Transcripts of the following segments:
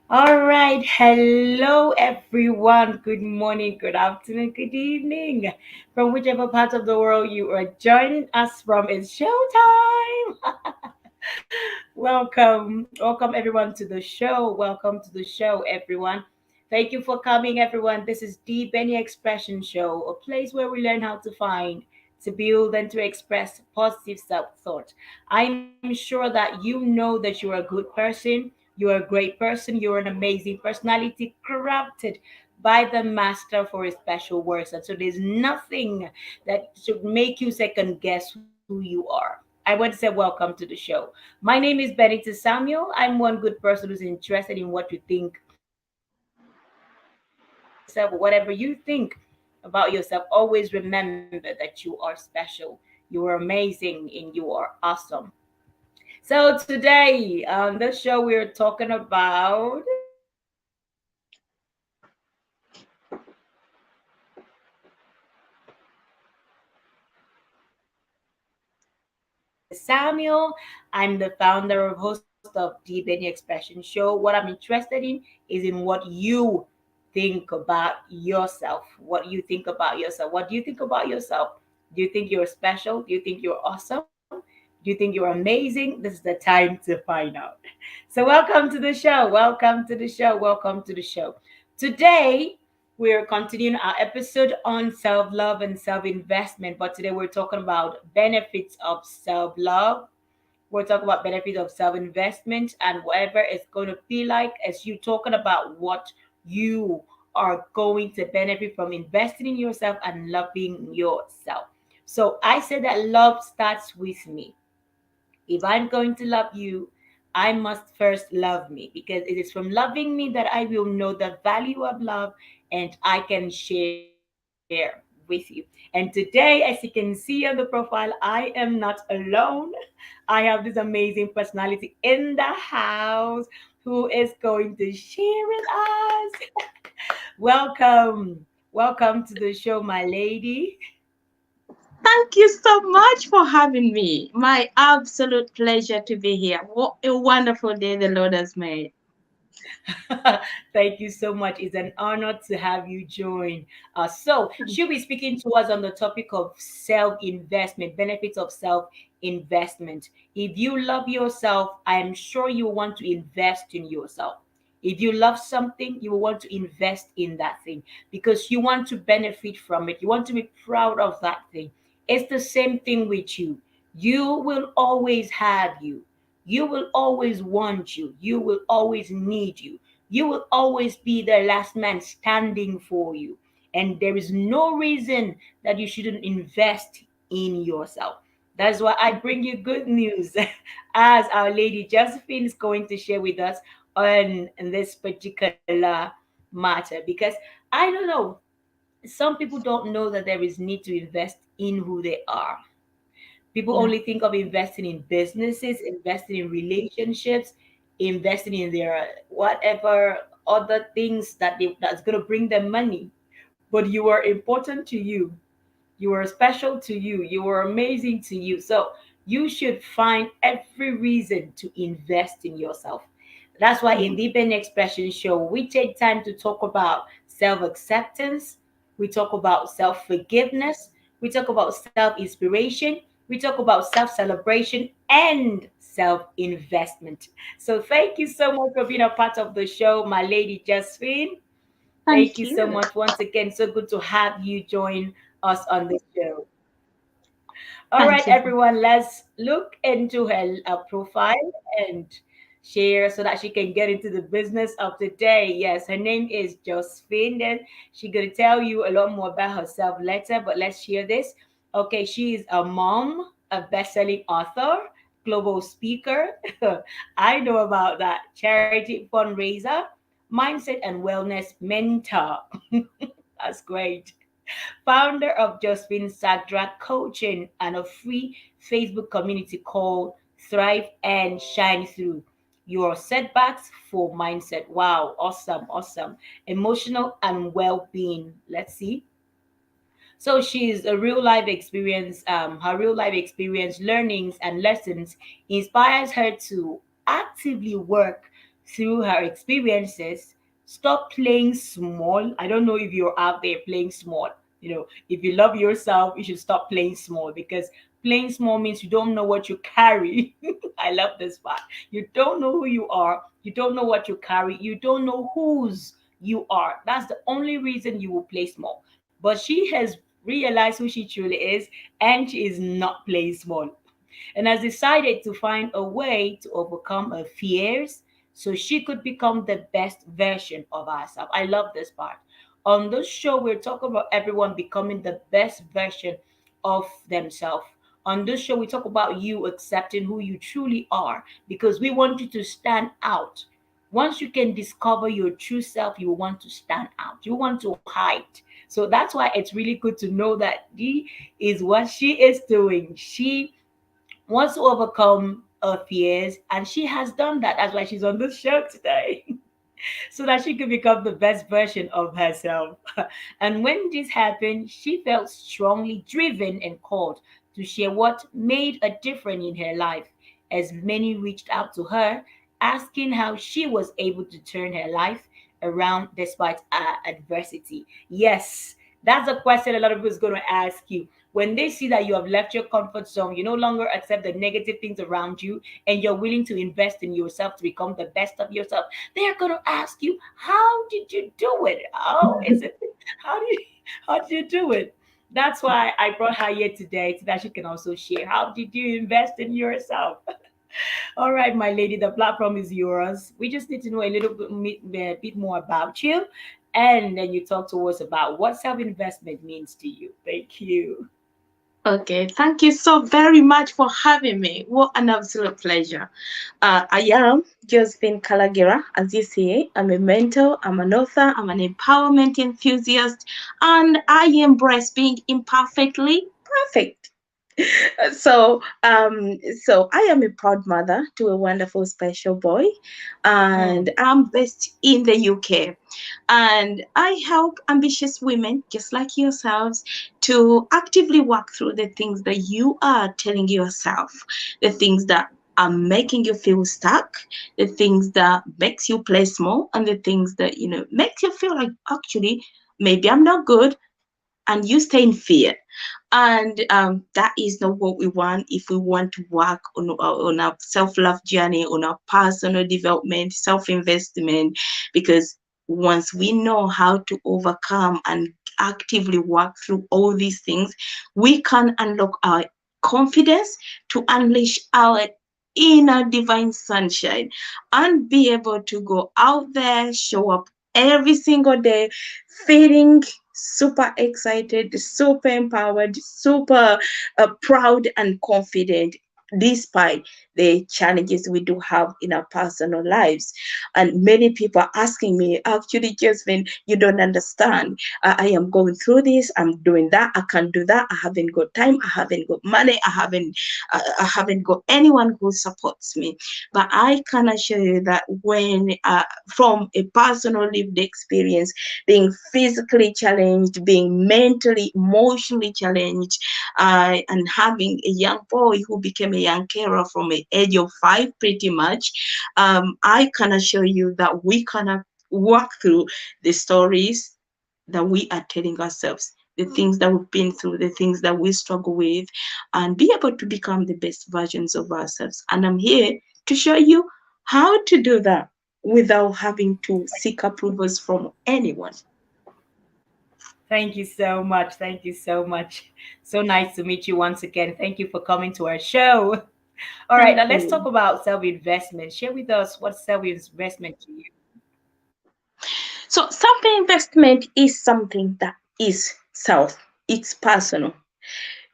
All right. Hello, everyone. Good morning, good afternoon, good evening. From whichever part of the world you are joining us from, it's showtime. Welcome everyone to the show. Welcome to the show, everyone. Thank you for coming, everyone. This is the Benny Expression Show, a place where we learn how to find, to build, and to express positive self-thought. I'm sure that you know that you're a good person, you're a great person, you're an amazing personality crafted by the master for his special works. And so there's nothing that should make you second guess who you are. I want to say welcome to the show. My name is Benita Samuel. I'm one good person who's interested in what you think about yourself, or whatever you think about yourself. Always remember that you are special, you are amazing, and you are awesome. So today on the show we're talking about My name is Benita Samuel. I'm the founder of host of the Benny Expression Show. What I'm interested in is in what you think about yourself. What you think about yourself. What do you think about yourself? Do you think you're special? Do you think you're awesome? Do you think you're amazing? This is the time to find out. So welcome to the show. Welcome to the show. Welcome to the show. Today we're continuing our episode on self love and self investment, but today we're talking about benefits of self love. We're talking about benefits of self investment and whatever it's going to feel like as you talking about what you are going to benefit from investing in yourself and loving yourself. So I said that love starts with me. If I'm going to love you, I must first love me because it is from loving me that I will know the value of love and I can share with you. And today, as you can see on the profile, I am not alone. I have this amazing personality in the house who is going to share with us. Welcome. Welcome to the show, my lady. Thank you so much for having me. My absolute pleasure to be here. What a wonderful day the Lord has made. Thank you so much. It's an honor to have you join us. So, she'll be speaking to us on the topic of self investment, benefits of self investment. If you love yourself, I am sure you want to invest in yourself. If you love something, you will want to invest in that thing because you want to benefit from it. You want to be proud of that thing. It's the same thing with you. You will always have you. You will always want you. You will always need you. You will always be the last man standing for you. And there is no reason that you shouldn't invest in yourself. That's why I bring you good news as our lady Josephine is going to share with us on this particular matter. Because I don't know, some people don't know that there is need to invest in who they are. People Yeah. only think of investing in businesses, investing in relationships, investing in their whatever other things that's going to bring them money. But you are important to you. You are special to you. You are amazing to you. So you should find every reason to invest in yourself. That's why in Mm. the Ben Expression Show, we take time to talk about self acceptance, we talk about self forgiveness, we talk about self inspiration, we talk about self celebration and self investment. So thank you so much for being a part of the show, my lady Josephine. Thank Thank you so you. much once again. So good to have you join us on the show. All right, Thank you. everyone, let's look into her profile and share so that she can get into the business of the day. Yes, her name is Josephine. Then she's going to tell you a lot more about herself later, but let's share this. Okay, she is a mom, a best-selling author, global speaker. I know about that. Charity fundraiser, mindset and wellness mentor. That's great. Founder of Josephine Sadrak Coaching and a free Facebook community called Thrive and Shine Through Your Setbacks for Mindset. Wow, awesome, awesome. Emotional and well being. Let's see. So she's a real life experience, her real life experience, learnings, and lessons inspires her to actively work through her experiences, stop playing small. I don't know if you're out there playing small. If you love yourself, you should stop playing small, because playing small means you don't know what you carry. I love this part. You don't know who you are. You don't know what you carry. You don't know whose you are. That's the only reason you will play small. But she has realized who she truly is, and she is not playing small, and has decided to find a way to overcome her fears so she could become the best version of herself. I love this part. On this show, we're talking about everyone becoming the best version of themselves. On this show, we talk about you accepting who you truly are, because we want you to stand out. Once you can discover your true self, you want to stand out. You want to hide. So that's why it's really good to know that Dee is what she is doing. She wants to overcome her fears, and she has done that. That's why she's on this show today. So that she could become the best version of herself. And when this happened, she felt strongly driven and called to share what made a difference in her life, as many reached out to her, asking how she was able to turn her life around despite adversity. Yes, that's a question a lot of people is going to ask you. When they see that you have left your comfort zone, you no longer accept the negative things around you, and you're willing to invest in yourself to become the best of yourself, they're gonna ask you, how did you do it? How is it? How did how did you do it? That's why I brought her here today, so that she can also share. How did you invest in yourself? All right, my lady, the platform is yours. We just need to know a little bit more about you, and then you talk to us about what self-investment means to you. Thank you. Okay, thank you so very much for having me. What an absolute pleasure. I am Josephine Kalagira, as you see. I'm a mentor, I'm an author, I'm an empowerment enthusiast, and I embrace being imperfectly perfect. So I am a proud mother to a wonderful special boy, and Mm. I'm based in the UK. And I help ambitious women just like yourselves to actively work through the things that you are telling yourself, the things that are making you feel stuck, the things that makes you play small, and the things that makes you feel like actually maybe I'm not good, and you stay in fear. And that is not what we want if we want to work on our self-love journey, on our personal development, self-investment, because once we know how to overcome and actively work through all these things, we can unlock our confidence to unleash our inner divine sunshine and be able to go out there, show up every single day feeling super excited, super empowered, super proud and confident despite the challenges we do have in our personal lives. And many people are asking me, actually, Jasmine, you don't understand. I am going through this, I'm doing that, I can't do that, I haven't got time, I haven't got money, I haven't got anyone who supports me. But I can assure you that when from a personal lived experience, being physically challenged, being mentally, emotionally challenged, and having a young boy who became a young carer from the age of 5, pretty much, I can assure you that we can walk through the stories that we are telling ourselves, the things that we've been through, the things that we struggle with, and be able to become the best versions of ourselves. And I'm here to show you how to do that without having to seek approvals from anyone. Thank you so much. Thank you so much. So nice to meet you once again. Thank you for coming to our show. All right, Thank now let's talk you. about self investment. Share with us what self investment to you. So self-investment is something that is self, it's personal.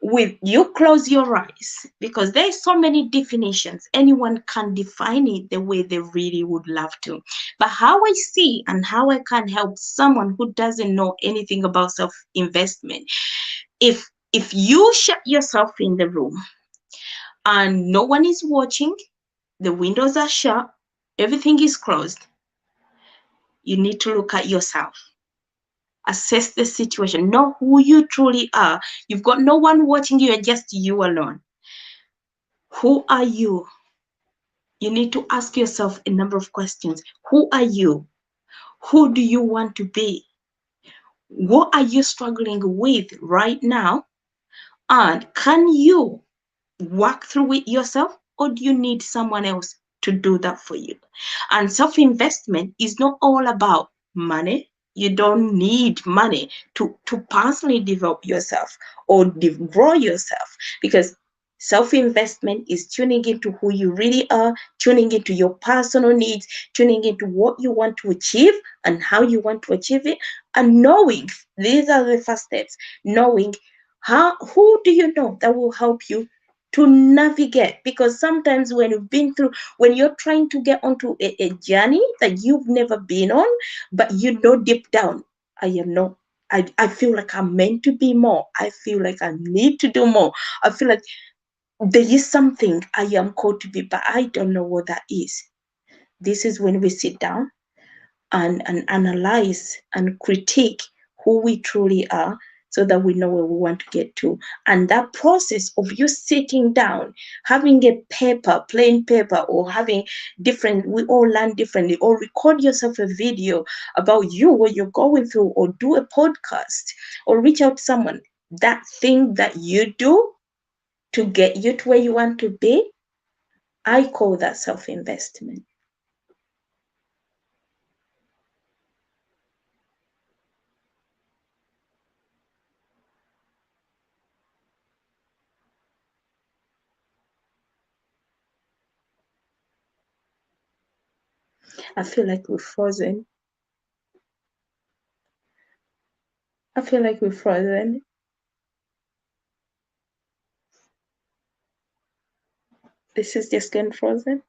With you close your eyes, because there's so many definitions, anyone can define it the way they really would love to, but how I see and how I can help someone who doesn't know anything about self-investment, if you shut yourself in the room and no one is watching, the windows are shut, everything is closed, you need to look at yourself, assess the situation, know who you truly are. You've got no one watching you, you're just you alone. Who are you You need to ask yourself a number of questions. Who are you? Who do you want to be? What are you struggling with right now? And can you work through it yourself, or do you need someone else to do that for you? And self investment is not all about money. You don't need money to personally develop yourself or grow yourself, because self investment is tuning into who you really are, tuning into your personal needs, tuning into what you want to achieve and how you want to achieve it, and knowing these are the first steps. Knowing who do you know that will help you to navigate, because sometimes when you're trying to get onto a journey that you've never been on, but you know deep down, I am not, I feel like I'm meant to be more, I feel like I need to do more, I feel like there is something I am called to be, but I don't know what that is. This is when we sit down and analyze and critique who we truly are, so that we know where we want to get to. And that process of you sitting down, having a paper, plain paper, or having different, we all learn differently, or record yourself a video about you, what you're going through, or do a podcast, or reach out to someone. That thing that you do to get you to where you want to be, I call that self investment. I feel like we're frozen. I feel like we're frozen. This is just getting frozen.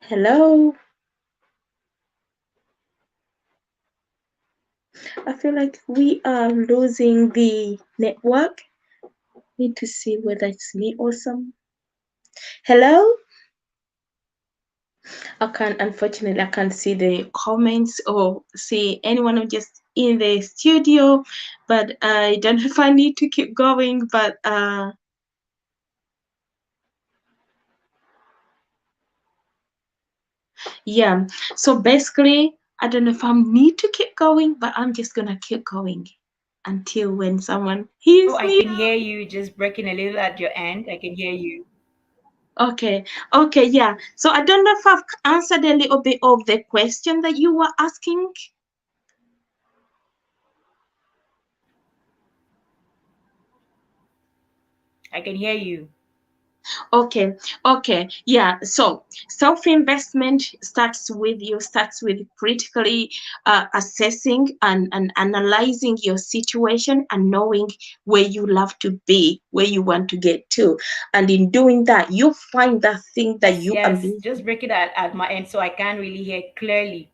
Hello? I feel like we are losing the network. Need to see whether it's me or some. Hello? Unfortunately, I can't see the comments or see anyone who just in the studio, but I don't know if I need to keep going, but yeah. So basically, I don't know if I need to keep going, but I'm just gonna keep going until when someone Oh, hears I me. can hear you just breaking a little at your end. I can hear you. Okay, okay, yeah. So I don't know if I've answered a little bit of the question that you were asking. I can hear you. Okay, okay, yeah. So self-investment starts with critically assessing and analyzing your situation and knowing where you love to be, where you want to get to. And in doing that, you find that thing that Yes, you are yes. missing. Just break it at my end so I can't really hear clearly.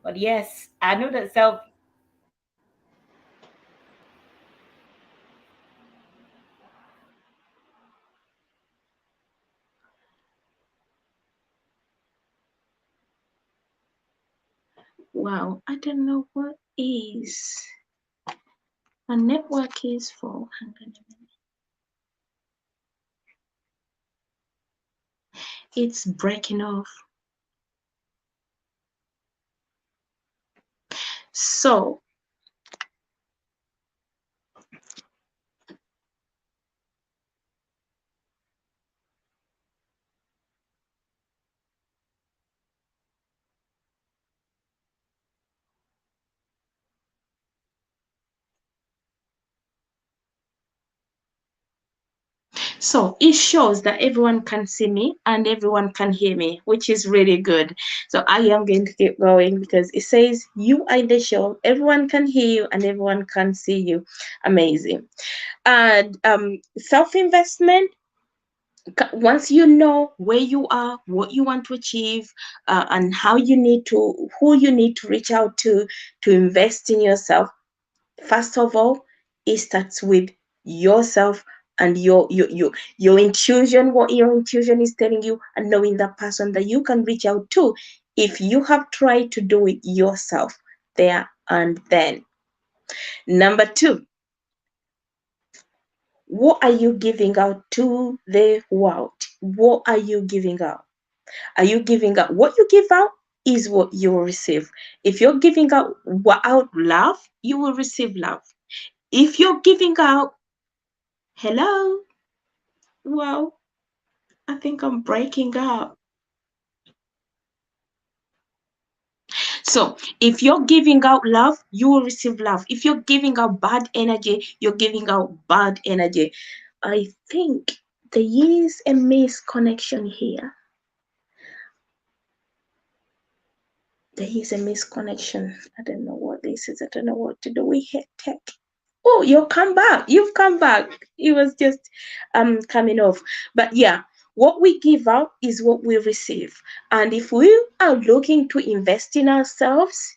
But yes, I know that self. Wow, I don't know what is a network is for. Hang on a minute. It's breaking off. So, so it shows that everyone can see me and everyone can hear me, which is really good. So I am going to keep going because it says you are in the show, everyone can hear you and everyone can see you. Amazing. And self-investment, once you know where you are, what you want to achieve, and who you need to reach out to invest in yourself. First of all, it starts with yourself and your intuition, what your intuition is telling you, and knowing that person that you can reach out to if you have tried to do it yourself there and then. Number two, What are you giving out to the world? What are you giving out? Are you giving out what you give out is what you will receive? If you're giving out love, you will receive love. If you're giving out hello, well, I think I'm breaking up. So if you're giving out love, you will receive love. If you're giving out bad energy, you're giving out bad energy. I think there is a misconnection here. There is a misconnection. I don't know what this is. I don't know what to do. We hit tech. Oh, you've come back. You've come back. It was just coming off. But yeah, what we give out is what we receive. And if we are looking to invest in ourselves,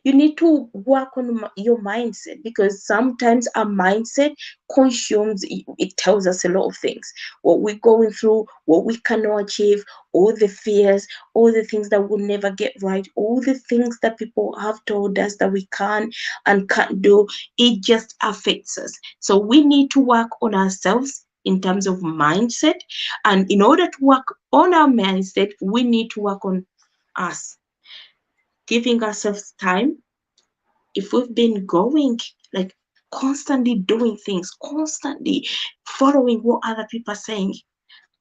you need to work on your mindset, because sometimes our mindset consumes it tells us a lot of things, what we're going through, what we cannot achieve, all the fears, all the things that we'll never get right, all the things that people have told us that we can and can't do. It just affects us. So we need to work on ourselves in terms of mindset, and in order to work on our mindset, we need to work on us, giving ourselves time. If we've been going like constantly doing things, constantly following what other people are saying,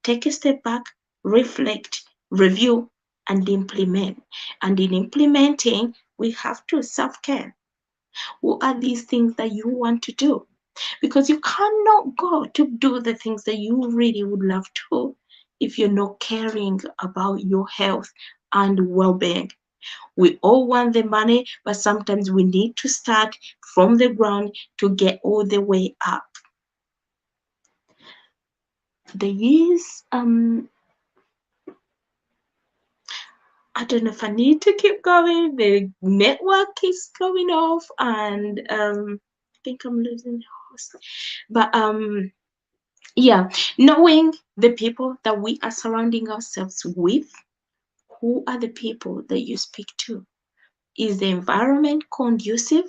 take a step back, reflect, review, and implement. And in implementing, we have to self-care. What are these things that you want to do? Because you cannot go to do the things that you really would love to if you're not caring about your health and well-being. We all want the money, but sometimes we need to start from the ground to get all the way up. There is I don't know if I need to keep going. The network is going off, and I think I'm losing the host. But yeah, knowing the people that we are surrounding ourselves with, who are the people that you speak to? Is the environment conducive?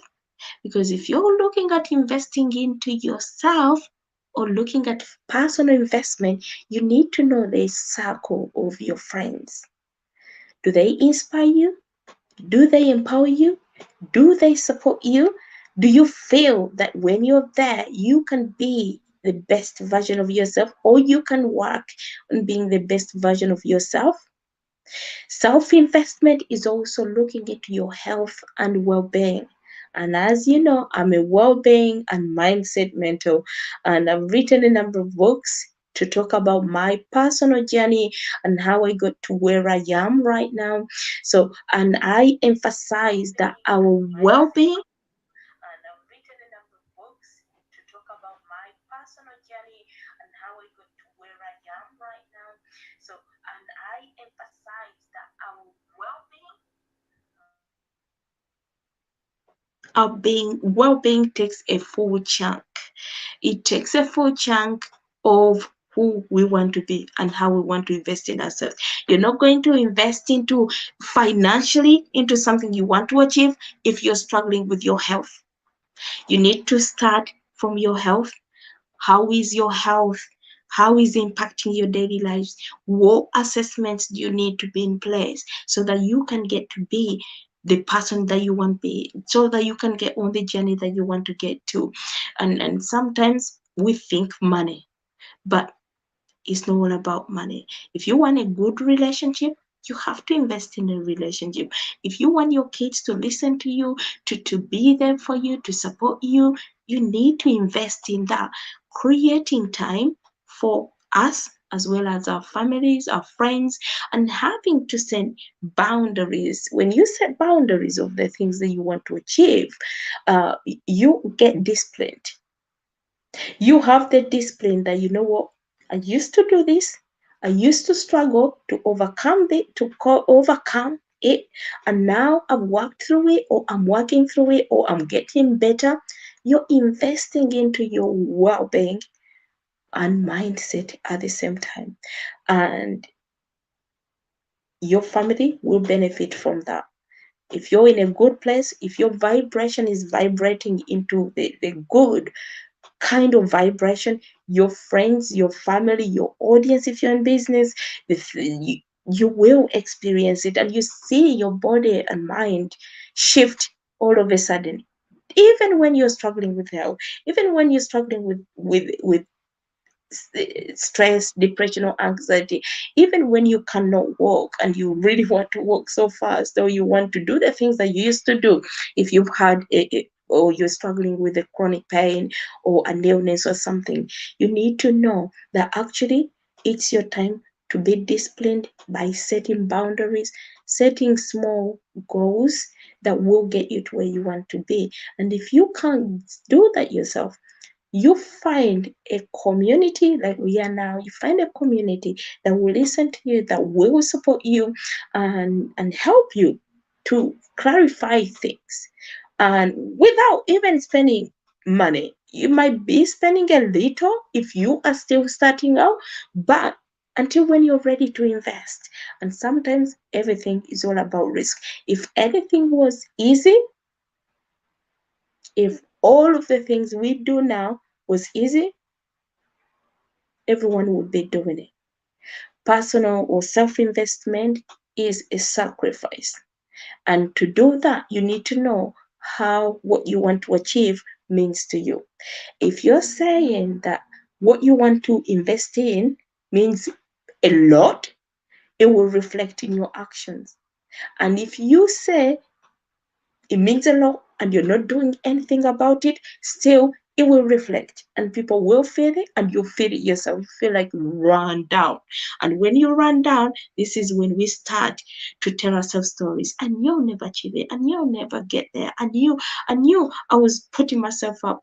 Because if you're looking at investing into yourself or looking at personal investment, you need to know the circle of your friends. Do they inspire you? Do they empower you? Do they support you? Do you feel that when you're there, you can be the best version of yourself, or you can work on being the best version of yourself? Self investment is also looking into your health and well being. And as you know, I'm a well being and mindset mentor, and I've written a number of books to talk about my personal journey and how I got to where I am right now. So, and I emphasize that our well being, and I've written a number of books to talk about my personal journey and how I got to where I am right now. So, and I emphasize that our well-being, our being well-being takes a full chunk. It takes a full chunk of who we want to be and how we want to invest in ourselves. You're not going to invest into financially into something you want to achieve if you're struggling with your health. You need to start from your health. How is your health? How is it impacting your daily lives? What assessments do you need to be in place so that you can get to be the person that you want to be, so that you can get on the journey that you want to get to? And sometimes we think money, but it's not all about money. If you want a good relationship, you have to invest in a relationship. If you want your kids to listen to you, to be there for you, to support you, you need to invest in that. Creating time for us as well as our families, our friends, and having to set boundaries. When you set boundaries of the things that you want to achieve, you get disciplined. You have the discipline that, you know what, I used to do this, I used to struggle to overcome it, and now I've worked through it, or I'm working through it, or I'm getting better. You're investing into your well-being and mindset at the same time, and your family will benefit from that. If you're in a good place, if your vibration is vibrating into the good, kind of vibration, your friends, your family, your audience, if you're in business, you will experience it, and you see your body and mind shift all of a sudden. Even when you're struggling with health, even when you're struggling with stress, depression, or anxiety, even when you cannot walk and you really want to walk so fast, or you want to do the things that you used to do, if you've had or you're struggling with a chronic pain or an illness or something, you need to know that actually it's your time to be disciplined by setting boundaries, setting small goals that will get you to where you want to be. And if you can't do that yourself, you find a community like we are now, you find a community that will listen to you, that will support you, and help you to clarify things, and without even spending money. You might be spending a little if you are still starting out, but until when you're ready to invest. And sometimes everything is all about risk. If anything was easy, if all of the things we do now was easy, everyone would be doing it. Personal or self investment is a sacrifice. And to do that, you need to know how what you want to achieve means to you. If you're saying that what you want to invest in means a lot, it will reflect in your actions. And if you say it means a lot and you're not doing anything about it, still it will reflect and people will feel it, and you feel it yourself. You feel like you run down. And when you run down, this is when we start to tell ourselves stories. And you'll never achieve it, and you'll never get there. And you I was putting myself up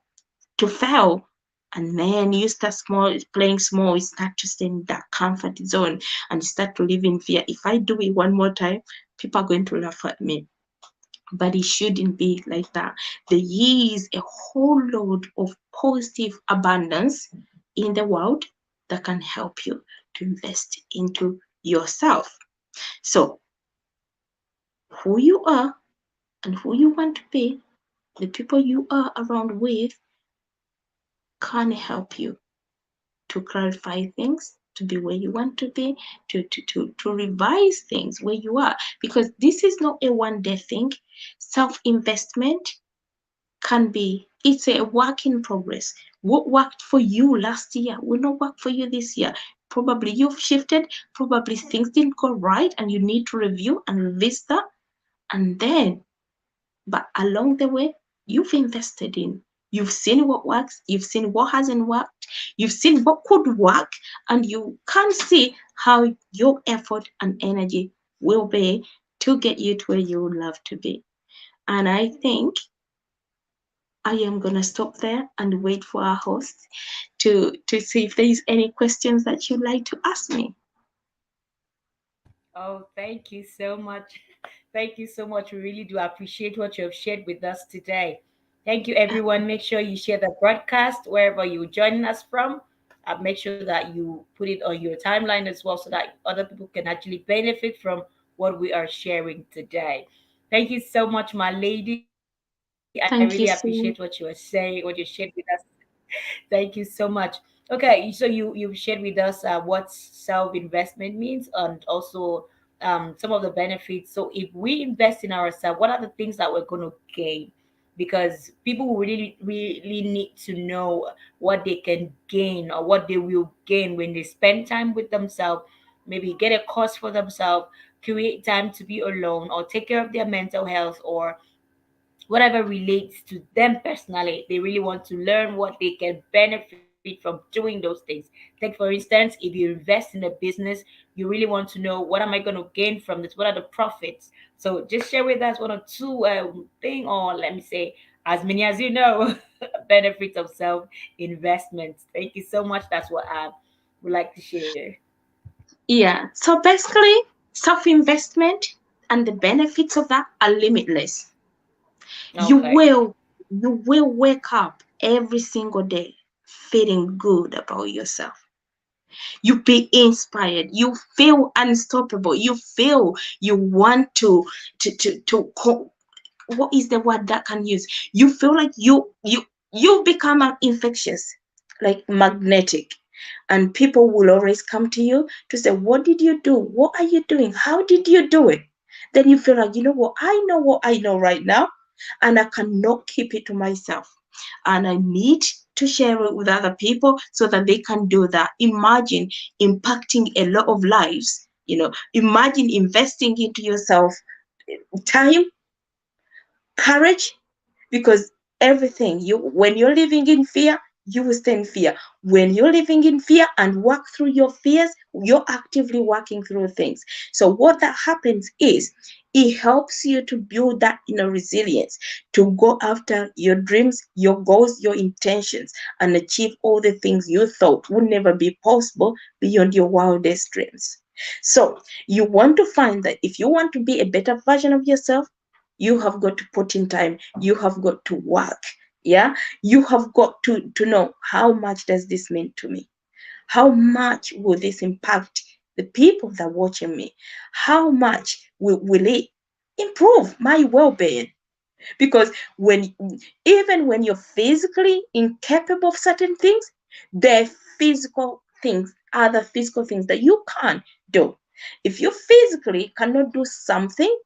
to fail. And man, you start small, playing small, you start to stay in that comfort zone and start to live in fear. If I do it one more time, people are going to laugh at me, but it shouldn't be like that. There is a whole load of positive abundance in the world that can help you to invest into yourself. So, who you are and who you want to be, the people you are around with can help you to clarify things, to be where you want to be, to revise things where you are. Because this is not a one day thing. Self investment can be, it's a work in progress. What worked for you last year will not work for you this year. Probably you've shifted, probably things didn't go right, and you need to review and revisit that. And then, but along the way, you've invested in, you've seen what works, you've seen what hasn't worked, you've seen what could work, and you can see how your effort and energy will be to get you to where you would love to be. And I think I am gonna stop there and wait for our host to see if there is any questions that you'd like to ask me. Oh, thank you so much. Thank you so much. We really do appreciate what you have shared with us today. Thank you, everyone. Make sure you share the broadcast wherever you're joining us from. Make sure that you put it on your timeline as well so that other people can actually benefit from what we are sharing today. Thank you so much, my lady. I really appreciate what you were Thank you saying, so what you shared with us. Thank you so much. Okay, so you've shared with us what self-investment means, and also some of the benefits. So if we invest in ourselves, what are the things that we're going to gain? Because people will really need to know what they can gain or what they will gain when they spend time with themselves, maybe get a course for themselves, create time to be alone, or take care of their mental health, or whatever relates to them personally. They really want to learn what they can benefit from doing those things. Like, for instance, if you invest in a business, you really want to know, what am I going to gain from this? What are the profits? So just share with us one or two thing, or let me say as many as you know, benefits of self investment. Thank you so much. That's what I would like to share. Yeah. So basically, self-investment and the benefits of that are limitless. You Okay. will you will wake up every single day feeling good about yourself. You be inspired, you feel unstoppable, you feel you want to what is the word that can use, you feel like you You become infectious, like magnetic, and people will always come to you to say, what did you do? What are you doing? How did you do it? Then you feel like, you know what I know right now, and I cannot keep it to myself, and I need to share it with other people so that they can do that. Imagine impacting a lot of lives. Imagine investing into yourself time, courage, because everything, when you're living in fear, you will stay in fear. When you're living in fear and work through your fears, you're actively working through things. So what that happens is, it helps you to build that inner resilience to go after your dreams, your goals, your intentions, and achieve all the things you thought would never be possible beyond your wildest dreams. So you want to find that if you want to be a better version of yourself, you have got to put in time, you have got to work. Yeah, you have got to know, how much does this mean to me? How much will this impact the people that are watching me? How much will it improve my well-being? Because even when you're physically incapable of certain things, there are physical things, other physical things that you can do. If you physically cannot do something,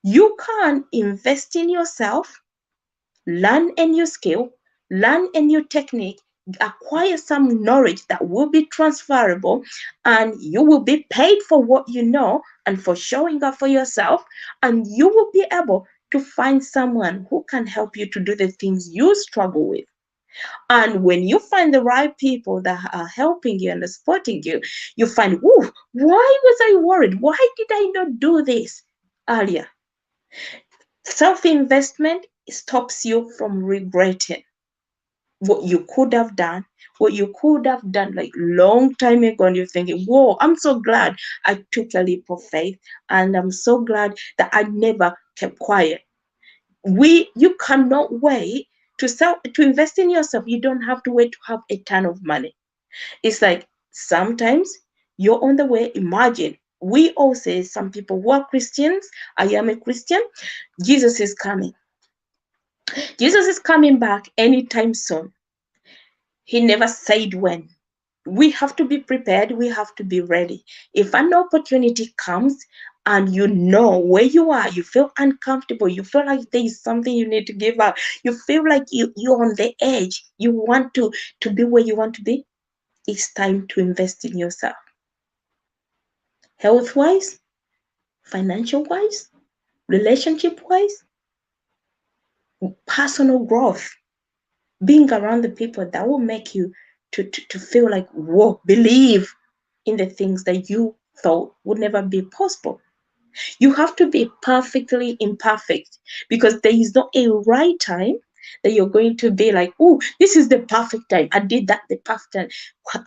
you can invest in yourself, learn a new skill, learn a new technique, acquire some knowledge that will be transferable, and you will be paid for what you know and for showing up for yourself. And you will be able to find someone who can help you to do the things you struggle with. And when you find the right people that are helping you and supporting you, you find, ooh, why was I worried? Why did I not do this earlier? Self-investment stops you from regretting what you could have done, what you could have done like long time ago, and you're thinking, whoa, I'm so glad I took a leap of faith, and I'm so glad that I never kept quiet. You cannot wait to invest in yourself. You don't have to wait to have a ton of money. It's like sometimes you're on the way. Imagine, we all say, some people who are Christians, I am a Christian, Jesus is coming. Jesus is coming back anytime soon. He never said when. We have to be prepared. We have to be ready. If an opportunity comes and you know where you are, you feel uncomfortable, you feel like there is something you need to give up, you feel like you're on the edge, you want to be where you want to be, it's time to invest in yourself. Health wise, financial wise, relationship wise, personal growth, being around the people that will make you to feel like, whoa, believe in the things that you thought would never be possible. You have to be perfectly imperfect, because there is not a right time that you're going to be like, oh, this is the perfect time. I did that the perfect time.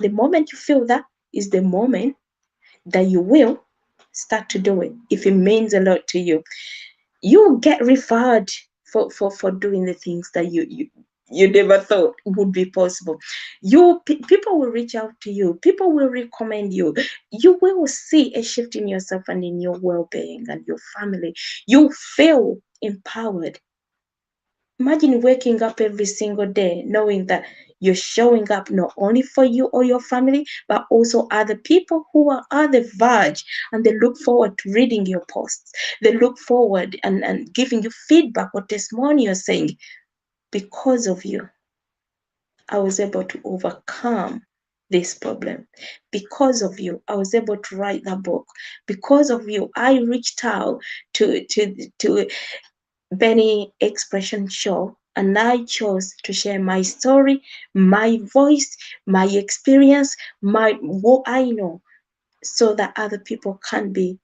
The moment you feel that is the moment that you will start to do it. If it means a lot to you, you get referred for doing the things that you never thought would be possible. People will reach out to you, people will recommend you, you will see a shift in yourself and in your well-being and your family. You feel empowered. Imagine waking up every single day knowing that you're showing up not only for you or your family, but also other people who are on the verge, and they look forward to reading your posts. They look forward and giving you feedback or testimonial saying, because of you, I was able to overcome this problem. Because of you, I was able to write that book. Because of you, I reached out to Benny Expression Show, and I chose to share my story, my voice, my experience, my what I know, so that other people can be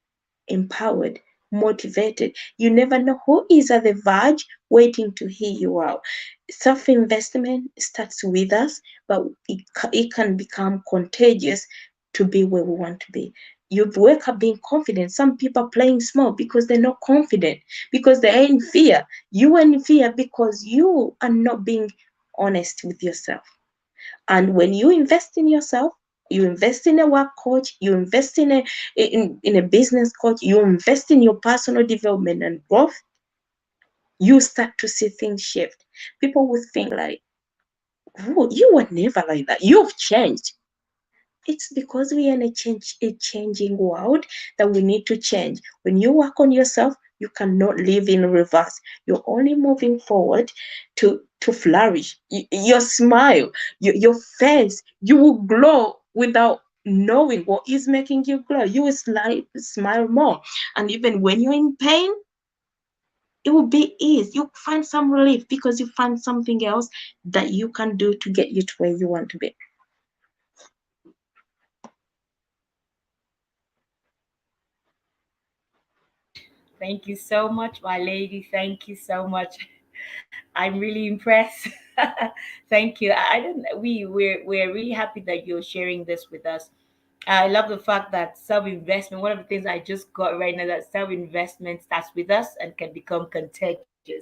empowered, motivated. You never know who is at the verge waiting to hear you out. Self investment starts with us, but it can become contagious to be where we want to be. You wake up being confident. Some people are playing small because they're not confident, because they're in fear. You are in fear because you are not being honest with yourself. And when you invest in yourself, you invest in a work coach, you invest in a business coach, you invest in your personal development and growth, you start to see things shift. People will think like, Oh, you were never like that. You've changed. It's because we are in a changing world that we need to change. When you work on yourself, you cannot live in reverse. You're only moving forward to flourish. Your smile, your face, you will glow without knowing what is making you glow. You will smile more. And even when you're in pain, it will be ease. You find some relief because you find something else that you can do to get you to where you want to be. Thank you so much, my lady. Thank you so much. I'm really impressed. Thank you. I don't. We're really happy that you're sharing this with us. I love the fact that self investment. One of the things I just got right now, that self investment starts with us and can become contagious.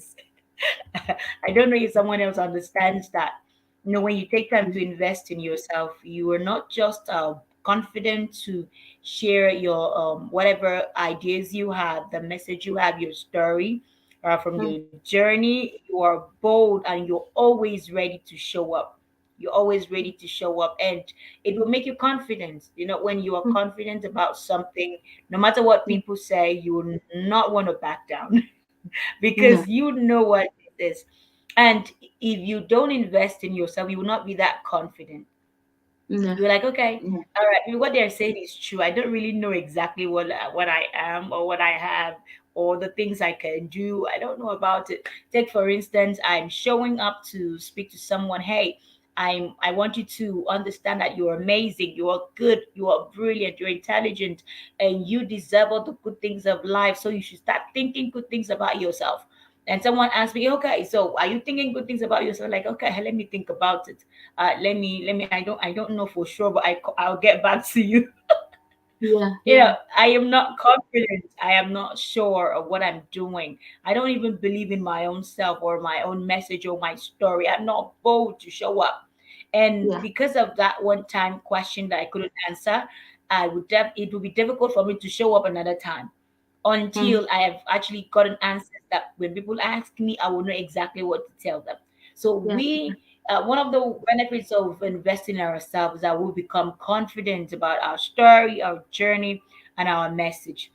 I don't know if someone else understands that. When you take time to invest in yourself, you are not just confident to share your whatever ideas you have, the message you have, your story from Mm, your journey. You are bold and you're always ready to show up. You're always ready to show up, and it will make you confident. When you are mm, confident about something, no matter what mm, people say, you will not want to back down yeah, because you know what it is. And if you don't invest in yourself, you will not be that confident. yeah, You're like, okay, yeah, all right, what they're saying is true. I don't really know exactly what I am or what I have or the things I can do. I don't know about it. Take for instance, I'm showing up to speak to someone. Hey, I want you to understand that you're amazing, you are good, you are brilliant, you're intelligent, and you deserve all the good things of life. So you should start thinking good things about yourself. And someone asked me, okay, so are you thinking good things about yourself? Like, okay, let me think about it. Let me. I don't know for sure, but I'll get back to you. yeah, yeah, I am not confident. I am not sure of what I'm doing. I don't even believe in my own self or my own message or my story. I'm not bold to show up. And yeah, because of that one time question that I couldn't answer, it would be difficult for me to show up another time mm, until I have actually gotten answers that when people ask me, I will know exactly what to tell them. So yeah, one of the benefits of investing in ourselves is that we'll become confident about our story, our journey, and our message.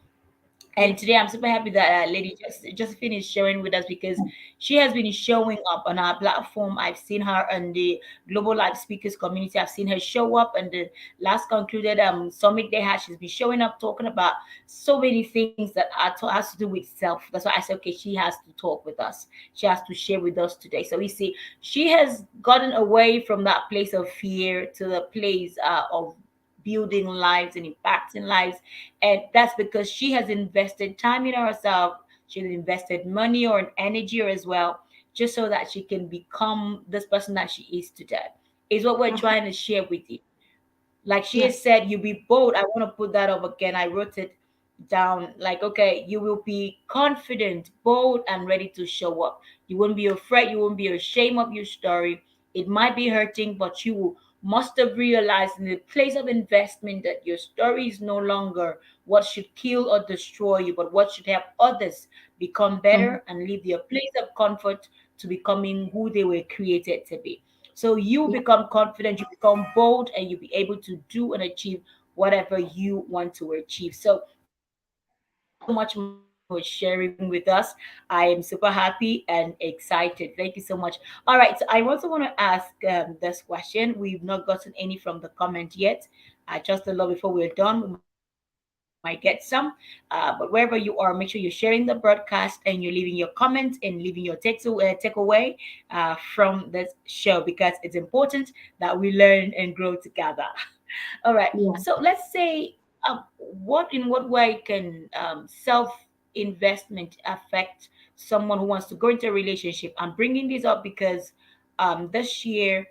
yeah, And today I'm super happy that lady just finished sharing with us because she has been showing up on our platform. I've seen her on the Global Life Speakers community. I've seen her show up and the last concluded summit they had. She's been showing up talking about so many things that has to do with self. That's why I said, okay, she has to talk with us. She has to share with us today. So we see she has gotten away from that place of fear to the place of building lives and impacting lives, and that's because she has invested time in herself. She's invested money or energy as well, just so that she can become this person that she is today. Is what we're mhm, trying to share with you. Like she yeah, has said, you be bold. I want to put that up again. I wrote it down. Like, okay, you will be confident, bold, and ready to show up. You won't be afraid. You won't be ashamed of your story. It might be hurting, but must have realized in the place of investment that your story is no longer what should kill or destroy you, but what should help others become mhm, better and leave their place of comfort to becoming who they were created to be. So you yeah, become confident, you become bold, and you be able to do and achieve whatever you want to achieve. So thank you so much, my lady, for sharing with us. I am super happy and excited. Thank you so much. All right, so I also want to ask this question. We've not gotten any from the comment yet. Just a little before we're done, we might get some. But wherever you are, make sure you're sharing the broadcast and you're leaving your comments and leaving your takeaway from this show because it's important that we learn and grow together. All right. yeah, So let's say, what way can self investment affect someone who wants to go into a relationship? I'm bringing this up because this year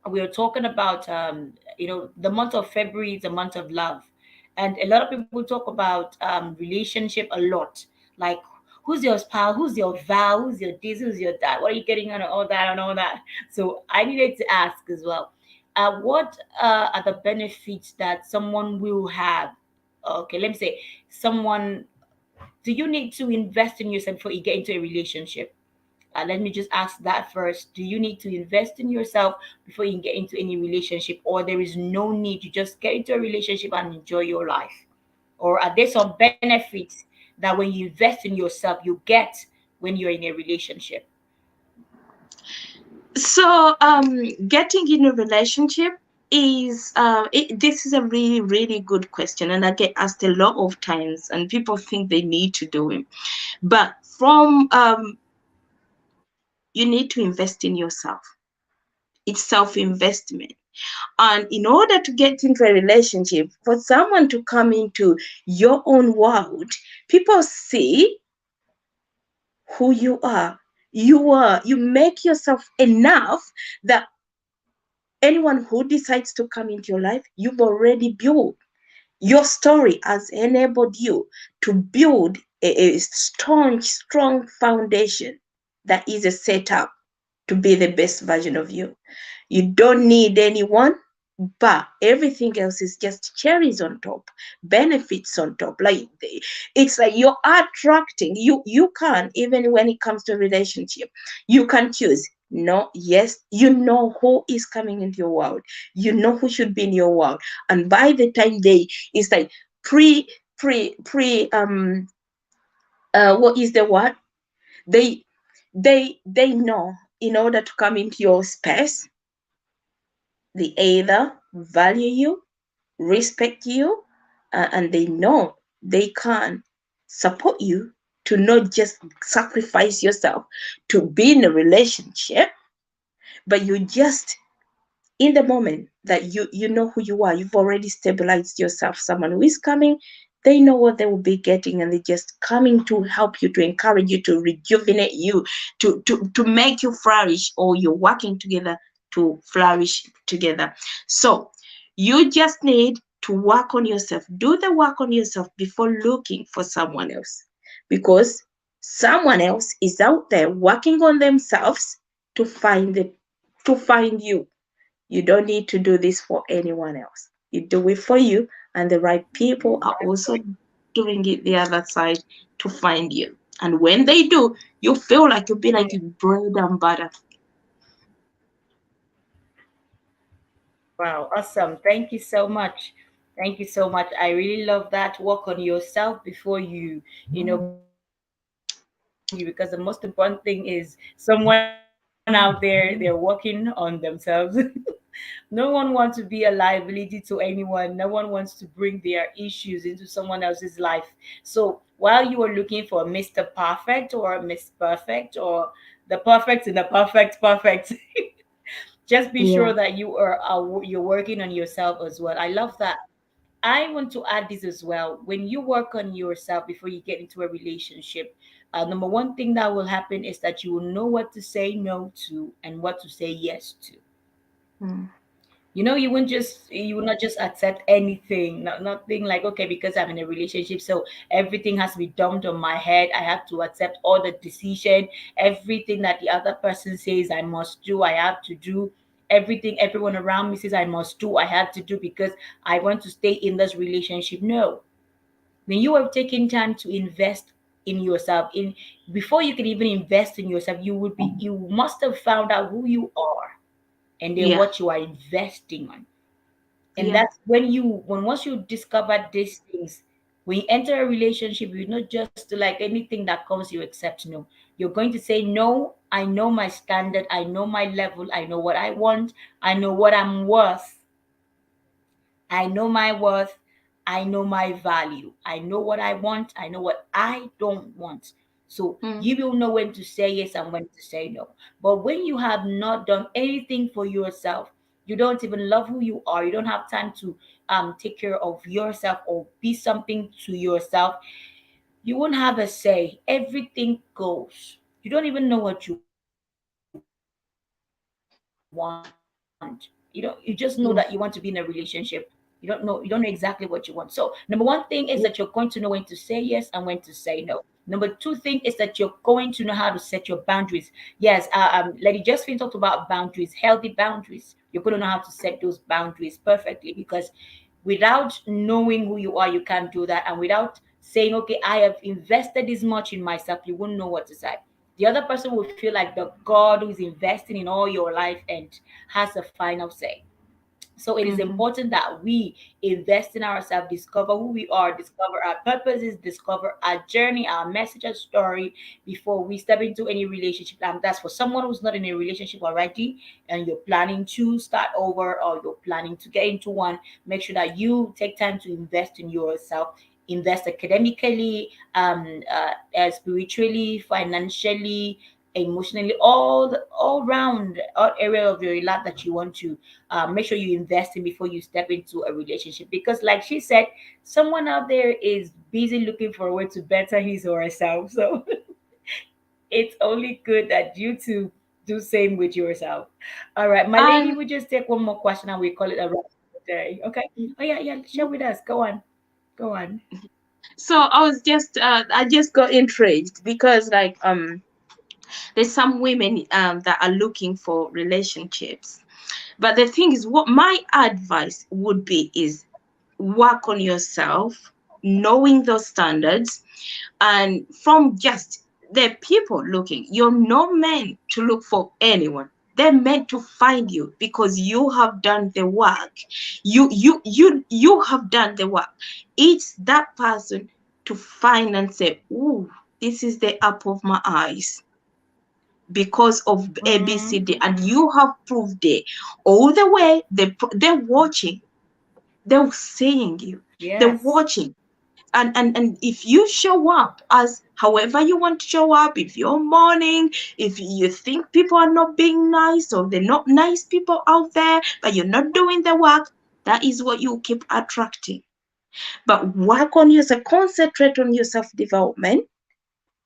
we are talking about the month of February is a month of love, and a lot of people talk about relationship a lot, like who's your spouse, who's your vow, who's your this, who's your that, what are you getting on, all that and all that. So I needed to ask as well, what are the benefits that someone will have? Okay, let me say, someone, do you need to invest in yourself before you get into a relationship? Let me just ask that first. Do you need to invest in yourself before you can get into any relationship, or there is no need? You just get into a relationship and enjoy your life? Or are there some benefits that when you invest in yourself, you get when you're in a relationship? So, getting in a relationship is this is a really really good question, and I get asked a lot of times, and people think they need to do it. But from you need to invest in yourself. It's self investment. And in order to get into a relationship, for someone to come into your own world, people see who you are. You make yourself enough that anyone who decides to come into your life, you've already built. Your story has enabled you to build a strong foundation that is a setup to be the best version of you. You don't need anyone, but everything else is just cherries on top, benefits on top. It's like you're attracting. You can, even when it comes to relationship, you can choose. No, yes, you know who is coming into your world. You know who should be in your world. And by the time it's like pre pre what is the word? They they know in order to come into your space, they either value you, respect you, and they know they can support you to not just sacrifice yourself to be in a relationship, but you just in the moment that you know who you are, you've already stabilized yourself. Someone who is coming, they know what they will be getting, and they're just coming to help you, to encourage you, to rejuvenate you, to make you flourish, or you're working together to flourish together. So you just need to work on yourself. Do the work on yourself before looking for someone else, because someone else is out there working on themselves to find the to find you. You don't need to do this for anyone else. You do it for you, and the right people are also doing it the other side to find you. And when they do, you feel like you'll be like bread and butter. Wow, awesome. Thank you so much. Thank you so much. I really love that. Work on yourself before bring someone you, because the most important thing is someone out there, they're working on themselves. No one wants to be a liability to anyone. No one wants to bring their issues into someone else's life. So while you are looking for a Mr. Perfect or a Miss Perfect or the perfect in the perfect, just be sure that Yeah. you're working on yourself as well. I love that. I want to add this as well. When you work on yourself before you get into a relationship, number one thing that will happen is that you will know what to say no to and what to say yes to. Mm. You will not just accept anything, nothing like, okay, because I'm in a relationship, so everything has to be dumped on my head. I have to accept all the decision, everything that the other person says I must do, I have to do. Everything everyone around me says I must do, I have to do, because I want to stay in this relationship. No. When you have taken time to invest in yourself, in before you can even invest in yourself, you must have found out who you are, and then Yeah. what you are investing on. And Yeah. that's when once you discover these things, when you enter a relationship, you're not just like anything that comes you accept. No, you're going to say no. I know my standard, I know my level, I know what I want, I know what I'm worth, I know my worth, I know my value, I know what I want, I know what I don't want. So Mm. you will know when to say yes and when to say no. But when you have not done anything for yourself, you don't even love who you are, you don't have time to take care of yourself or be something to yourself, you won't have a say. Everything goes. You don't even know what you want. You just know that you want to be in a relationship. You don't know Yeah. exactly what you want. So number one thing is that you're going to know when to say yes and when to say no. Number two thing is that you're going to know how to set your boundaries. Yes, Lady Josephine talked about boundaries, healthy boundaries. You're going to know how to set those boundaries perfectly, because without knowing who you are, you can't do that. And without saying, okay, I have invested this much in myself, you won't know what to say. The other person will feel like the God who's investing in all your life and has the final say. So it is Mm-hmm. important that we invest in ourselves, discover who we are, discover our purposes, discover our journey, our message, our story before we step into any relationship. And that's for someone who's not in a relationship already and you're planning to start over or you're planning to get into one. Make sure that you take time to invest in yourself. Invest academically, spiritually, financially, emotionally, all round, all area of your life that you want to make sure you invest in before you step into a relationship. Because, like she said, someone out there is busy looking for a way to better his or herself. So it's only good that you two do same with yourself. All right, my lady, And we just take one more question and we call it a wrap for the day. Okay. Oh yeah, yeah. Share with us. Go on. Go on. so I just got intrigued because like there's some women that are looking for relationships. But the thing is, what my advice would be is work on yourself, knowing those standards, and from just the people looking, you're not meant to look for anyone. They're meant to find you because you have done the work. You have done the work. It's that person to find and say, "Ooh, this is the apple of my eyes." Because of Mm-hmm. ABCD, and you have proved it all the way. They're watching, they're seeing you, they're Yes. watching. And if you show up as however you want to show up, if you're mourning, if you think people are not being nice or they're not nice people out there, but you're not doing the work, that is what you keep attracting. But work on yourself, concentrate on your self-development,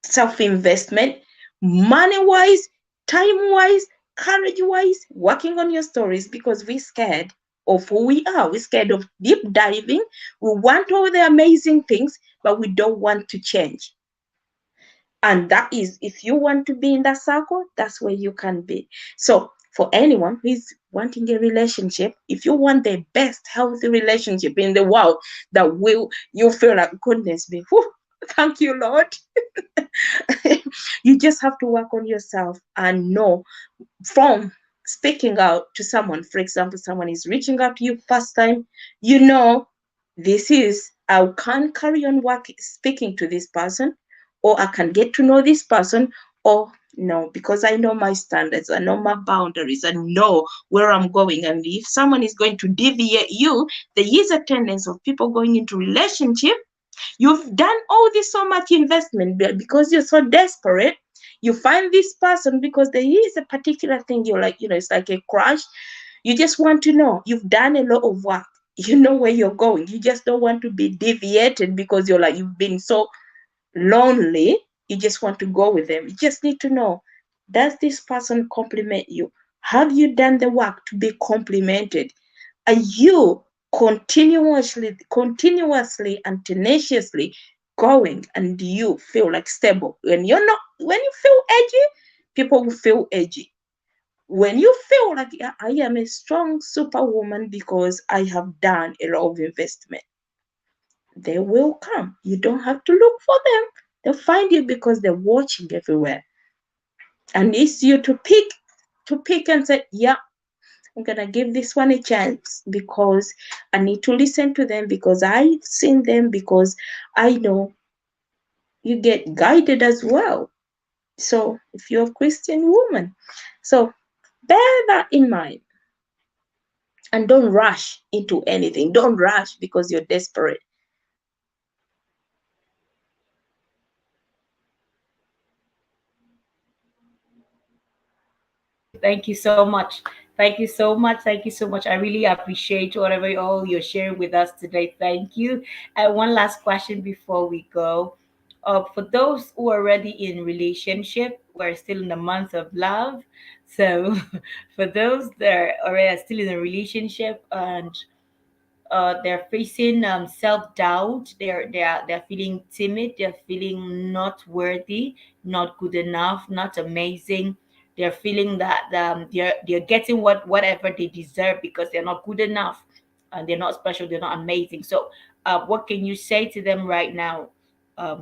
self-investment, money-wise, time-wise, courage-wise, working on your stories, because we're scared of who we are. We're scared of deep diving. We want all the amazing things, but we don't want to change. And that is, if you want to be in that circle, that's where you can be. So for anyone who is wanting a relationship, if you want the best healthy relationship in the world, that will you feel like goodness me, whew, thank you, Lord. You just have to work on yourself and know from speaking out to someone. For example, someone is reaching out to you first time, you know, this is, I can carry on working, speaking to this person, or I can get to know this person, or no, because I know my standards, I know my boundaries, I know where I'm going. And if someone is going to deviate you, there is a tendency of people going into relationship. You've done all this so much investment, but because you're so desperate, you find this person because there is a particular thing you're like, it's like a crush. You just want to know. You've done a lot of work. You know where you're going. You just don't want to be deviated because you're like, you've been so lonely. You just want to go with them. You just need to know, does this person compliment you? Have you done the work to be complimented? Are you continuously and tenaciously going, and do you feel like stable? When you feel edgy, people will feel edgy. When you feel like, "Yeah, I am a strong superwoman because I have done a lot of investment," they will come. You don't have to look for them. They'll find you because they're watching everywhere. And it's you to pick and say, yeah, I'm gonna give this one a chance because I need to listen to them, because I've seen them, because I know you get guided as well. So if you're a Christian woman, so bear that in mind, and don't rush into anything. Don't rush because you're desperate. Thank you so much. Thank you so much. Thank you so much. I really appreciate whatever all you're sharing with us today. Thank you. And one last question before we go. For those who are already in relationship, we're still in the month of love. So for those that are already still in a relationship and they're facing self-doubt, they're feeling timid, they're feeling not worthy, not good enough, not amazing. They're feeling that they're getting whatever they deserve because they're not good enough and they're not special, they're not amazing. So what can you say to them right now?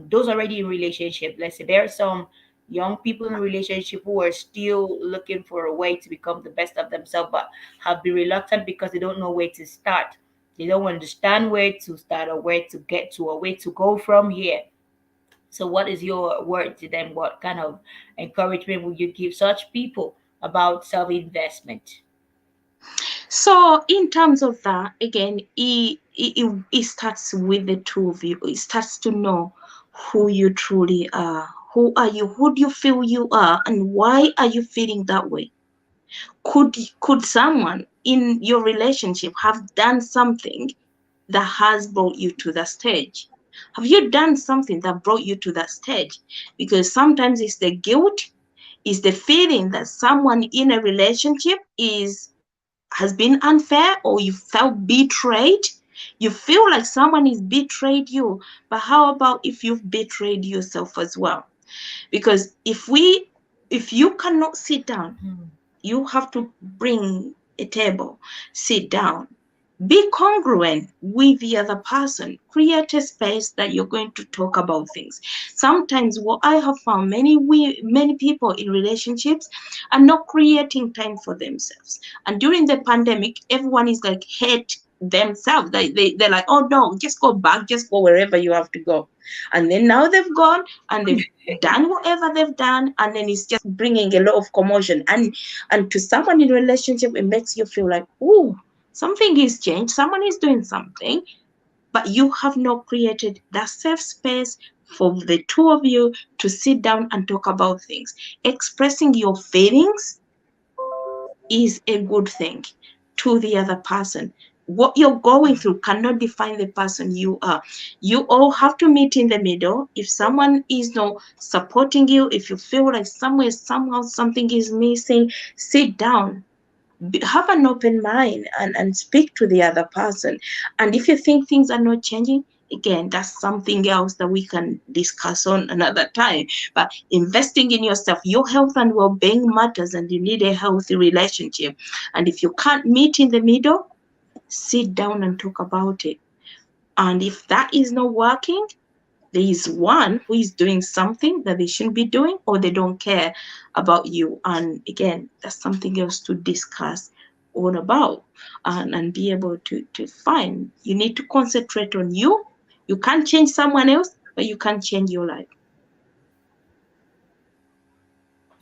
Those already in relationship, let's say there are some young people in relationship who are still looking for a way to become the best of themselves, but have been reluctant because they don't know where to start. They don't understand where to start or where to get to or where to go from here. So, what is your word to them? What kind of encouragement would you give such people about self investment? So, in terms of that, again, it starts with the two of you. It starts to know who you truly are. Who are you? Who do you feel you are? And why are you feeling that way? Could someone in your relationship have done something that has brought you to that stage? Have you done something that brought you to that stage? Because sometimes it's the guilt, is the feeling that someone in a relationship is has been unfair, or you felt betrayed. You feel like someone is betrayed you. But how about if you've betrayed yourself as well? Because if you cannot sit down, Hmm. you have to bring a table, sit down, be congruent with the other person, create a space that you're going to talk about things. Sometimes what I have found, many people in relationships are not creating time for themselves. And during the pandemic, everyone is like hate themselves. They're like, oh no, just go back, just go wherever you have to go. And then now they've gone and they've done whatever they've done, and then it's just bringing a lot of commotion. And to someone in a relationship, it makes you feel like, oh, something is changed, someone is doing something, but you have not created that safe space for the two of you to sit down and talk about things. Expressing your feelings is a good thing to the other person. What you're going through cannot define the person you are. You all have to meet in the middle. If someone is not supporting you, if you feel like somewhere, somehow something is missing, sit down, have an open mind, and speak to the other person. And if you think things are not changing, again, that's something else that we can discuss on another time. But investing in yourself, your health and well-being matters, and you need a healthy relationship. And if you can't meet in the middle, sit down and talk about it. And if that is not working, there is one who is doing something that they shouldn't be doing, or they don't care about you. And again, that's something else to discuss all about, and be able to find. You need to concentrate on you. You can't change someone else, but you can change your life.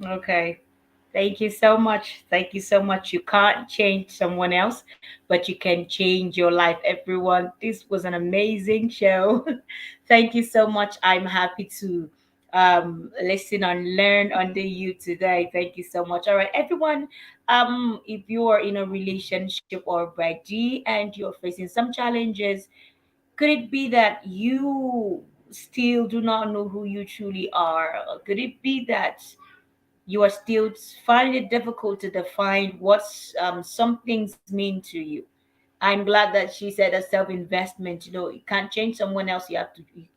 Okay. Thank you so much. Thank you so much. You can't change someone else, but you can change your life, everyone. This was an amazing show. Thank you so much. I'm happy to listen and learn under you today. Thank you so much. All right, everyone. If you are in a relationship already and you're facing some challenges, could it be that you still do not know who you truly are? Could it be that you are still finding it difficult to define what some things mean to you? I'm glad that she said a self investment. You can't change someone else. You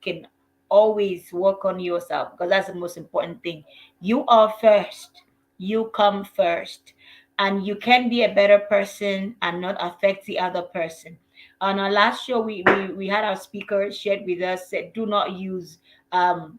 can always work on yourself, because that's the most important thing. You are first. You come first, and you can be a better person and not affect the other person. On our last show, we had our speaker shared with us said, um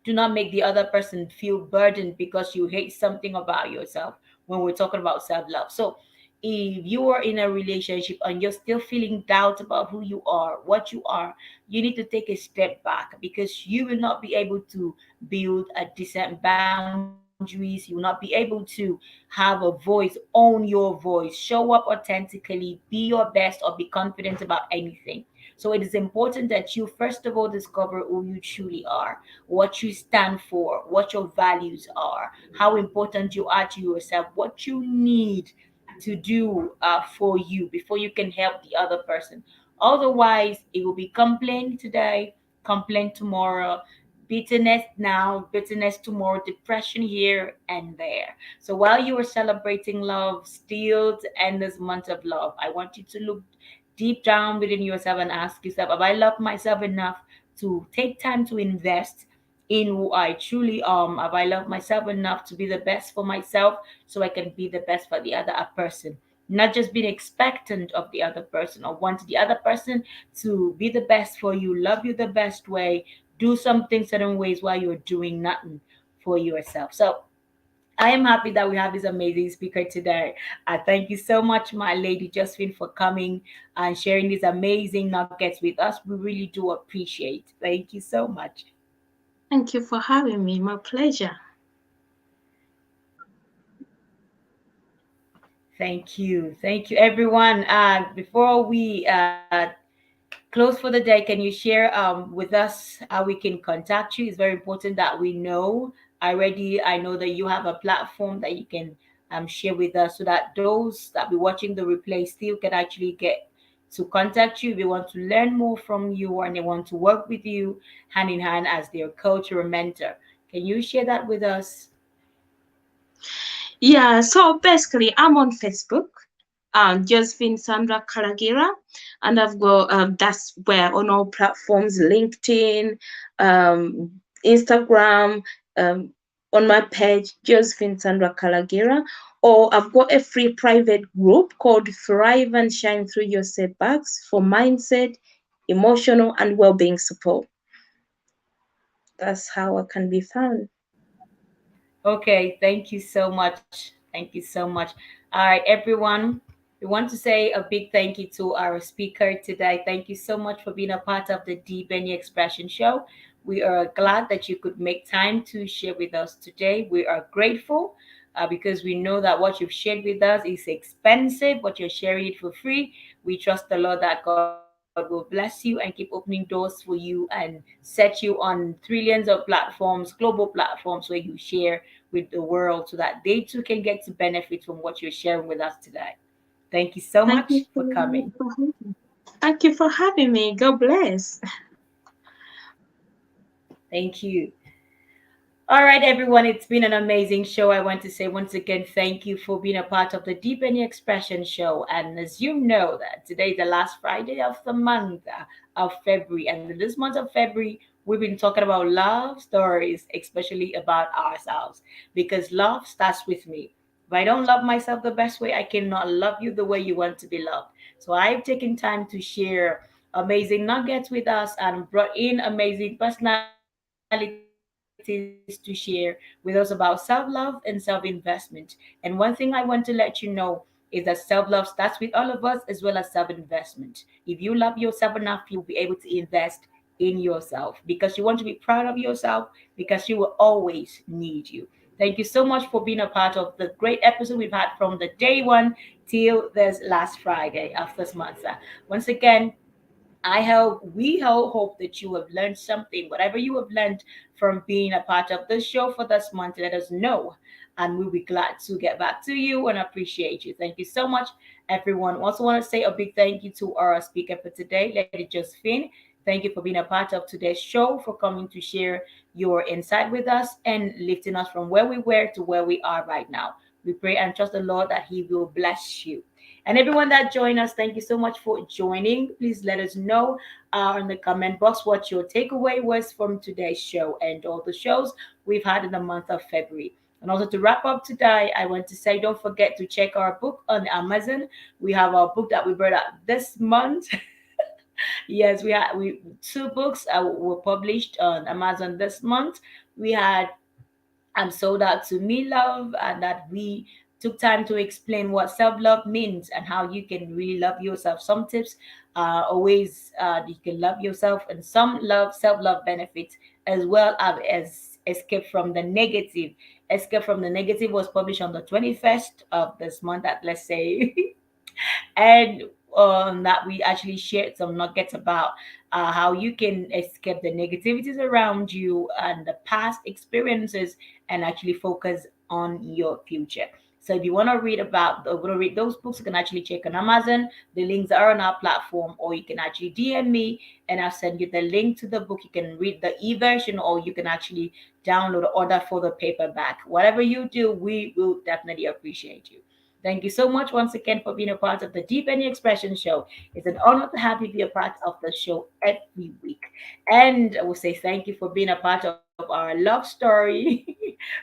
do not make the other person feel burdened because you hate something about yourself, when we're talking about self-love. So if you are in a relationship and you're still feeling doubt about who you are, what you are, you need to take a step back, because you will not be able to build a decent boundaries. You will not be able to have a voice, own your voice, show up authentically, be your best, or be confident about anything. So it is important that you first of all discover who you truly are, what you stand for, what your values are, how important you are to yourself, what you need to do for you before you can help the other person. Otherwise, it will be complaint today, complaint tomorrow, bitterness now, bitterness tomorrow, depression here and there. So while you are celebrating love, still to end this month of love, I want you to look deep down within yourself and ask yourself, have I loved myself enough to take time to invest in who I truly am? Have I loved myself enough to be the best for myself so I can be the best for the other person? Not just being expectant of the other person or want the other person to be the best for you, love you the best way, do something certain ways while you're doing nothing for yourself. So I am happy that we have this amazing speaker today. Thank you so much, my lady Josephine, for coming and sharing these amazing nuggets with us. We really do appreciate. Thank you so much. Thank you for having me. My pleasure. Thank you, everyone. Before we close for the day, can you share with us how we can contact you? It's very important that we know already. I know that you have a platform that you can share with us so that those that be watching the replay still can actually get to contact you if they want to learn more from you and they want to work with you hand in hand as their coach or mentor. Can you share that with us? Yeah, so basically, I'm on Facebook, Josephine Sandra Kalagira, and I've got that's where on all platforms, LinkedIn, um, Instagram, um, on my page, Josephine Sandra Kalagira, or I've got a free private group called Thrive and Shine Through Your Setbacks for mindset, emotional, and well-being support. That's how I can be found. Okay, thank you so much. Thank you so much. All right, everyone. We want to say a big thank you to our speaker today. Thank you so much for being a part of the Deep Benny Expression Show. We are glad that you could make time to share with us today. We are grateful because we know that what you've shared with us is expensive, but you're sharing it for free. We trust the Lord that God will bless you and keep opening doors for you and set you on trillions of platforms, global platforms where you share with the world so that they too can get to benefit from what you're sharing with us today. Thank you so Thank much you for coming. for having me. Thank you for having me. God bless. Thank you. All right, everyone, it's been an amazing show. I want to say once again, thank you for being a part of the Deep Any Expression show. And as you know, that today is the last Friday of the month of February. And in this month of February, we've been talking about love stories, especially about ourselves, because love starts with me. If I don't love myself the best way, I cannot love you the way you want to be loved. So I've taken time to share amazing nuggets with us and brought in amazing personalities to share with us about self love and self investment. And one thing I want to let you know is that self love starts with all of us as well as self investment. If you love yourself enough, you will be able to invest in yourself because you want to be proud of yourself because you will always need you. Thank you so much for being a part of the great episode we've had from the day one till this last Friday of this month. Once again, we hope that you have learned something. Whatever you have learned from being a part of the show for this month, let us know. And we'll be glad to get back to you and appreciate you. Thank you so much, everyone. Also want to say a big thank you to our speaker for today, Lady Josephine. Thank you for being a part of today's show, for coming to share your insight with us and lifting us from where we were to where we are right now. We pray and trust the Lord that He will bless you. And everyone that joined us, thank you so much for joining. Please let us know in the comment box what your takeaway was from today's show and all the shows we've had in the month of February. And also to wrap up today, I want to say don't forget to check our book on Amazon. We have our book that we brought out this month. Yes, we two books were published on Amazon this month. We had Sold Out to Me Love, and that we took time to explain what self love means and how you can really love yourself. Some tips always you can love yourself, and some love self love benefits as well as Escape from the Negative. Escape from the Negative was published on the 21st of this month, at let's say. And that we actually shared some nuggets about how you can escape the negativities around you and the past experiences and actually focus on your future. So if you want to read about want to read those books, you can actually check on Amazon. The links are on our platform, or you can actually DM me and I'll send you the link to the book. You can read the e-version, or you can actually download or order for the paperback. Whatever you do, we will definitely appreciate you. Thank you so much once again for being a part of the Deep Any Expression Show. It's an honor to have you be a part of the show every week. And I will say thank you for being a part of our love story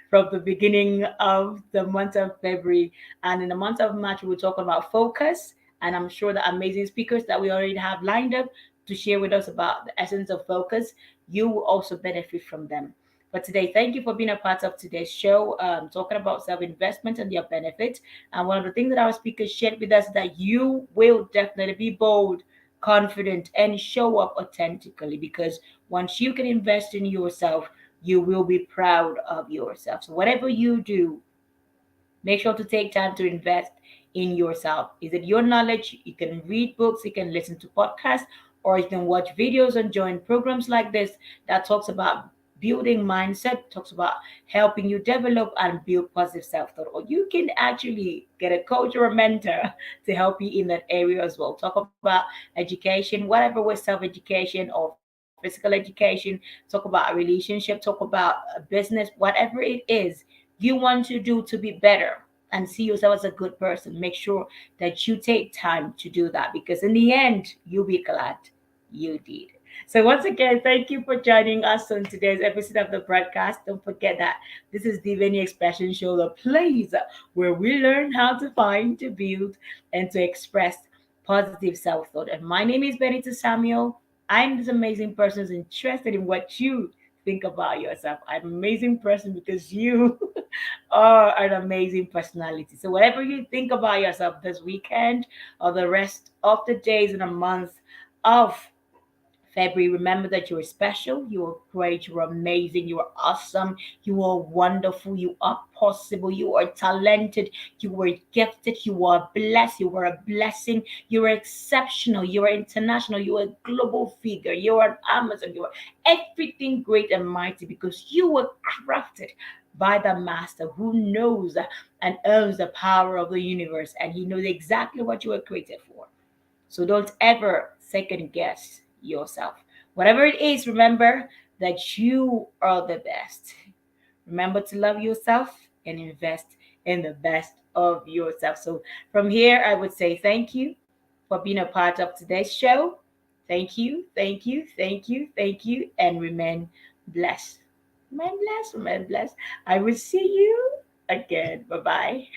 from the beginning of the month of February. And in the month of March, we will talk about focus. And I'm sure the amazing speakers that we already have lined up to share with us about the essence of focus, you will also benefit from them. But today, thank you for being a part of today's show, talking about self investment and their benefits. And one of the things that our speakers shared with us that you will definitely be bold, confident, and show up authentically, because once you can invest in yourself, you will be proud of yourself. So, whatever you do, make sure to take time to invest in yourself. Is it your knowledge? You can read books, you can listen to podcasts, or you can watch videos and join programs like this that talks about building mindset, talks about helping you develop and build positive self-thought. Or you can actually get a coach or a mentor to help you in that area as well. Talk about education, whatever was self-education or physical education, talk about a relationship, talk about a business, whatever it is you want to do to be better and see yourself as a good person, make sure that you take time to do that, because in the end, you'll be glad you did. So, once again, thank you for joining us on today's episode of the broadcast. Don't forget that this is the Venue Expression Show, the place where we learn how to find, to build, and to express positive self thought. And my name is Benita Samuel. I'm this amazing person who's interested in what you think about yourself. I'm an amazing person because you are an amazing personality. So, whatever you think about yourself this weekend or the rest of the days in a month of February, remember that you are special, you are great, you are amazing, you are awesome, you are wonderful, you are possible, you are talented, you are gifted, you are blessed, you are a blessing, you are exceptional, you are international, you are a global figure, you are an Amazon, you are everything great and mighty, because you were crafted by the master who knows and owns the power of the universe, and he knows exactly what you were created for. So don't ever second guess yourself. Whatever it is, remember that you are the best. Remember to love yourself and invest in the best of yourself. So from here, I would say thank you for being a part of today's show. Thank you, thank you, thank you, thank you, and remain blessed. Remain blessed, remain blessed. I will see you again. Bye bye.